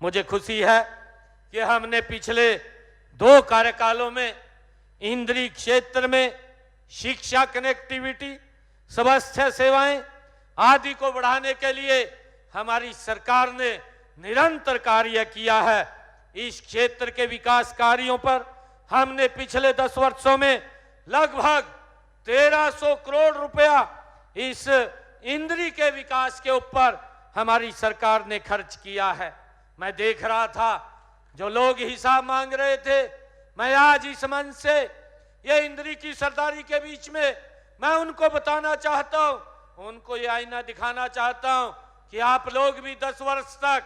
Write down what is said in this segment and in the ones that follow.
मुझे खुशी है कि हमने पिछले 2 कार्यकालों में इंद्री क्षेत्र में शिक्षा, कनेक्टिविटी, स्वास्थ्य सेवाएं आदि को बढ़ाने के लिए हमारी सरकार ने निरंतर कार्य किया है। इस क्षेत्र के विकास कार्यों पर हमने पिछले 10 वर्षों में लगभग 1300 करोड़ रुपया इस इंद्री के विकास के ऊपर हमारी सरकार ने खर्च किया है। मैं देख रहा था जो लोग हिसाब मांग रहे थे, मैं आज इस मंच से ये इंद्री की सरदारी के बीच में मैं उनको बताना चाहता हूं, उनको ये आईना दिखाना चाहता हूं कि आप लोग भी 10 वर्ष तक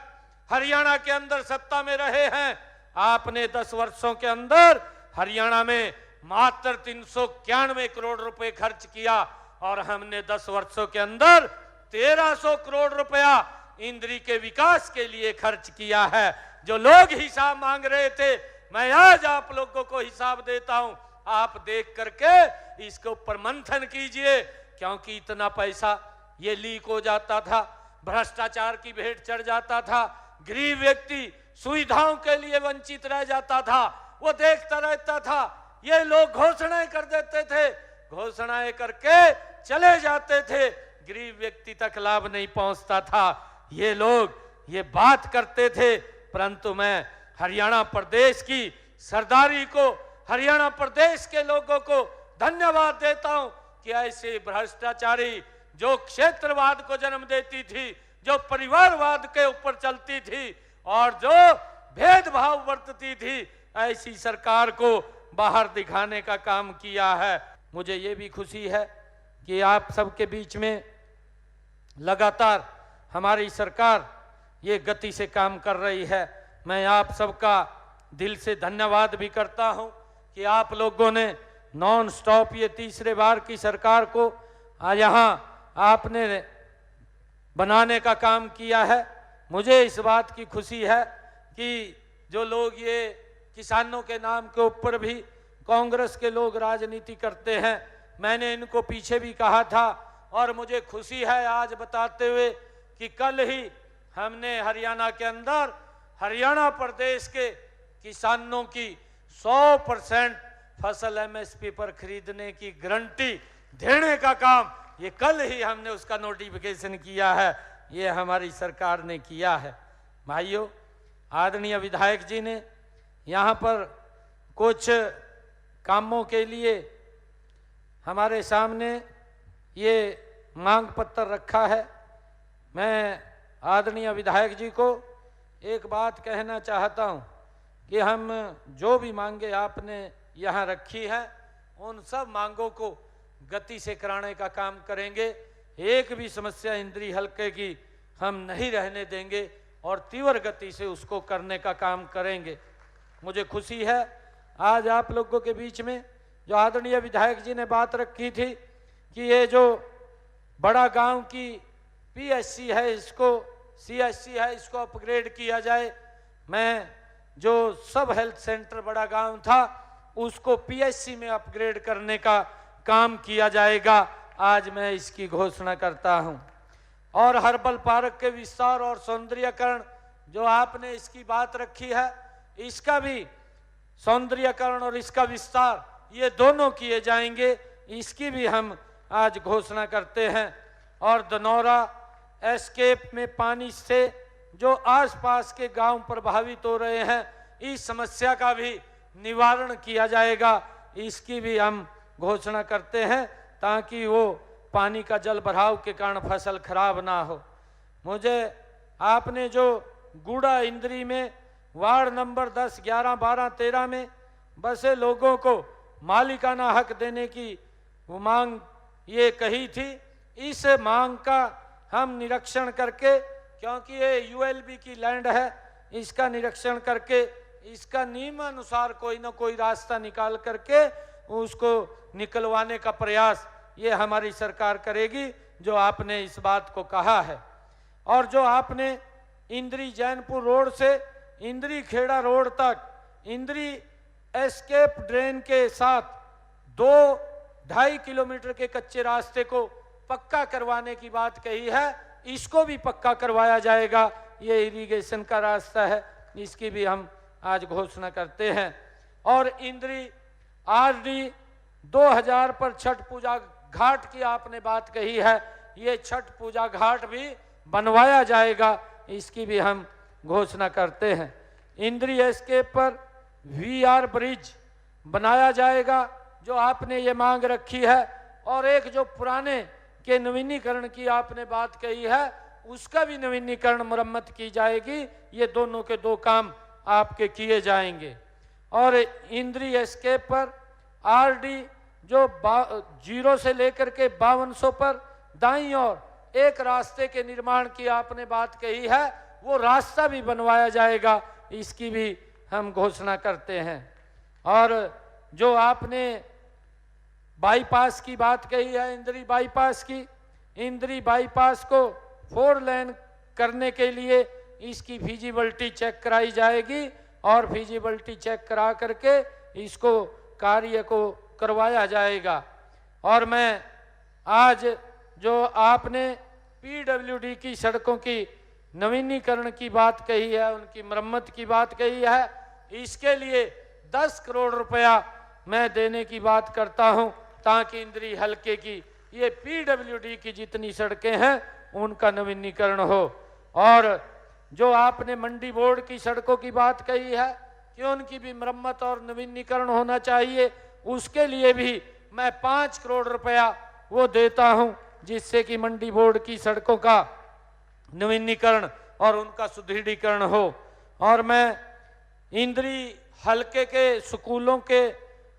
हरियाणा के अंदर सत्ता में रहे हैं। आपने 10 वर्षों के अंदर हरियाणा में मात्र 391 करोड़ रुपए खर्च किया और हमने 10 वर्षों के अंदर 1300 करोड़ रुपया इंद्री के विकास के लिए खर्च किया है। जो लोग हिसाब मांग रहे थे, मैं आज आप लोगों को हिसाब देता हूं, आप देख करके इसके ऊपर मंथन कीजिए, क्योंकि इतना पैसा ये लीक हो जाता था, भ्रष्टाचार की भेंट चढ़ जाता था, गरीब व्यक्ति सुविधाओं के लिए वंचित रह जाता था, वो देखता रहता था। ये लोग घोषणाएं कर देते थे, घोषणाएं करके चले जाते थे, गरीब व्यक्ति तक लाभ नहीं पहुंचता था। ये लोग ये बात करते थे, परंतु मैं हरियाणा प्रदेश की सरदारी को, हरियाणा प्रदेश के लोगों को धन्यवाद देता हूं कि ऐसे भ्रष्टाचारी जो क्षेत्रवाद को जन्म देती थी, जो परिवारवाद के ऊपर चलती थी और जो भेदभाव बरतती थी, ऐसी सरकार को बाहर दिखाने का काम किया है। मुझे ये भी खुशी है कि आप सबके बीच में लगातार हमारी सरकार ये गति से काम कर रही है। मैं आप सबका दिल से धन्यवाद भी करता हूं कि आप लोगों ने नॉन स्टॉप ये तीसरे बार की सरकार को यहाँ आपने बनाने का काम किया है। मुझे इस बात की खुशी है कि जो लोग ये किसानों के नाम के ऊपर भी कांग्रेस के लोग राजनीति करते हैं, मैंने इनको पीछे भी कहा था और मुझे खुशी है आज बताते हुए कि कल ही हमने हरियाणा के अंदर हरियाणा प्रदेश के किसानों की 100% फसल एमएसपी पर खरीदने की गारंटी देने का काम ये कल ही हमने उसका नोटिफिकेशन किया है, ये हमारी सरकार ने किया है। भाइयों, आदरणीय विधायक जी ने यहाँ पर कुछ कामों के लिए हमारे सामने ये मांग पत्र रखा है। मैं आदरणीय विधायक जी को एक बात कहना चाहता हूँ कि हम जो भी मांगे आपने यहाँ रखी है, उन सब मांगों को गति से कराने का काम करेंगे। एक भी समस्या इंद्री हलके की हम नहीं रहने देंगे और तीव्र गति से उसको करने का काम करेंगे। मुझे खुशी है आज आप लोगों के बीच में जो आदरणीय विधायक जी ने बात रखी थी कि ये जो बड़ा गांव की पीएचसी है, इसको सीएचसी है, इसको अपग्रेड किया जाए। मैं जो सब हेल्थ सेंटर बड़ा गांव था उसको पीएचसी में अपग्रेड करने का काम किया जाएगा। आज मैं इसकी घोषणा करता हूं। और हर्बल पार्क के विस्तार और सौंदर्यीकरण जो आपने इसकी बात रखी है, इसका भी सौंदर्यीकरण और इसका विस्तार ये दोनों किए जाएंगे, इसकी भी हम आज घोषणा करते हैं। और धनौरा एस्केप में पानी से जो आसपास के गांव प्रभावित हो रहे हैं, इस समस्या का भी निवारण किया जाएगा, इसकी भी हम घोषणा करते हैं ताकि वो पानी का जल भराव के कारण फसल खराब ना हो। मुझे आपने जो गुड़ा इंद्री में वार्ड नंबर 10, 11, 12, 13 में बसे लोगों को मालिकाना हक देने की वो मांग ये कही थी, इस मांग का हम निरीक्षण करके, क्योंकि ये यूएलबी की लैंड है, इसका निरीक्षण करके इसका नियमानुसार कोई ना कोई रास्ता निकाल करके उसको निकलवाने का प्रयास ये हमारी सरकार करेगी, जो आपने इस बात को कहा है। और जो आपने इंद्री जैनपुर रोड से इंद्री खेड़ा रोड तक इंद्री एस्केप ड्रेन के साथ 2-2.5 किलोमीटर के कच्चे रास्ते को पक्का करवाने की बात कही है, इसको भी पक्का करवाया जाएगा। ये इरिगेशन का रास्ता है, इसकी भी हम आज घोषणा करते हैं। और इंद्री आरडी 2000 पर छठ पूजा घाट की आपने बात कही है, ये छठ पूजा घाट भी बनवाया जाएगा, इसकी भी हम घोषणा करते हैं। इंद्री एस्केप पर VR ब्रिज बनाया जाएगा, जो आपने ये मांग रखी है। और एक जो पुराने के नवीनीकरण की आपने बात कही है, उसका भी नवीनीकरण मरम्मत की जाएगी। ये दोनों के दो काम आपके किए जाएंगे। और इंद्री एस्केप पर RD जो 0 से लेकर के 5200 पर दाईं ओर एक रास्ते के निर्माण की आपने बात कही है, वो रास्ता भी बनवाया जाएगा, इसकी भी हम घोषणा करते हैं। और जो आपने बाईपास की बात कही है, इंद्री बाईपास की, इंद्री बाईपास को 4 लेन करने के लिए इसकी फिजिबिलिटी चेक कराई जाएगी और फिजिबिलिटी चेक करा करके इसको कार्य को करवाया जाएगा। और मैं आज जो आपने PWD की सड़कों की नवीनीकरण की बात कही है, उनकी मरम्मत की बात कही है, इसके लिए 10 करोड़ रुपया मैं देने की बात करता हूं, ताकि इंद्री हलके की ये PWD की जितनी सड़कें हैं उनका नवीनीकरण हो। और जो आपने मंडी बोर्ड की सड़कों की बात कही है कि उनकी भी मरम्मत और नवीनीकरण होना चाहिए, उसके लिए भी मैं 5 करोड़ रुपया वो देता हूं, जिससे कि मंडी बोर्ड की सड़कों का नवीनीकरण और उनका सुदृढ़ीकरण हो। और मैं इंद्री हलके के स्कूलों के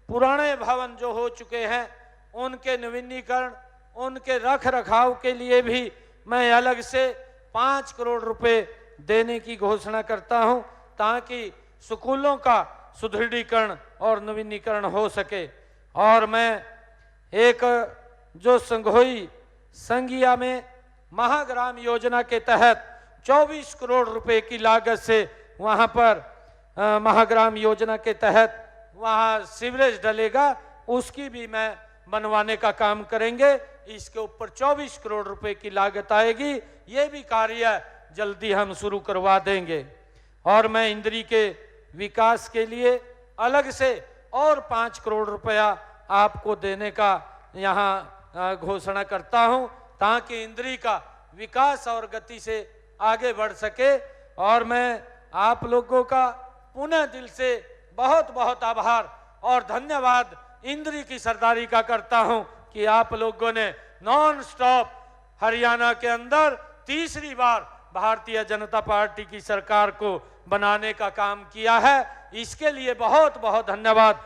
पुराने भवन जो हो चुके हैं उनके नवीनीकरण, उनके रख रखाव के लिए भी मैं अलग से 5 करोड़ रुपए देने की घोषणा करता हूं, ताकि स्कूलों का सुदृढ़ीकरण और नवीनीकरण हो सके। और मैं एक जो संघोई संघिया में महाग्राम योजना के तहत 24 करोड़ रुपए की लागत से वहां पर महाग्राम योजना के तहत वहां सीवरेज डलेगा, उसकी भी मैं बनवाने का काम करेंगे। इसके ऊपर 24 करोड़ रुपए की लागत आएगी, ये भी कार्य जल्दी हम शुरू करवा देंगे। और मैं इंद्री के विकास के लिए अलग से और 5 करोड़ रुपया आपको देने का यहाँ घोषणा करता हूँ, ताकि इंद्री का विकास और गति से आगे बढ़ सके। और मैं आप लोगों का पुनः दिल से बहुत बहुत आभार और धन्यवाद इंद्री की सरदारी का करता हूं कि आप लोगों ने नॉन स्टॉप हरियाणा के अंदर तीसरी बार भारतीय जनता पार्टी की सरकार को बनाने का काम किया है। इसके लिए बहुत बहुत धन्यवाद।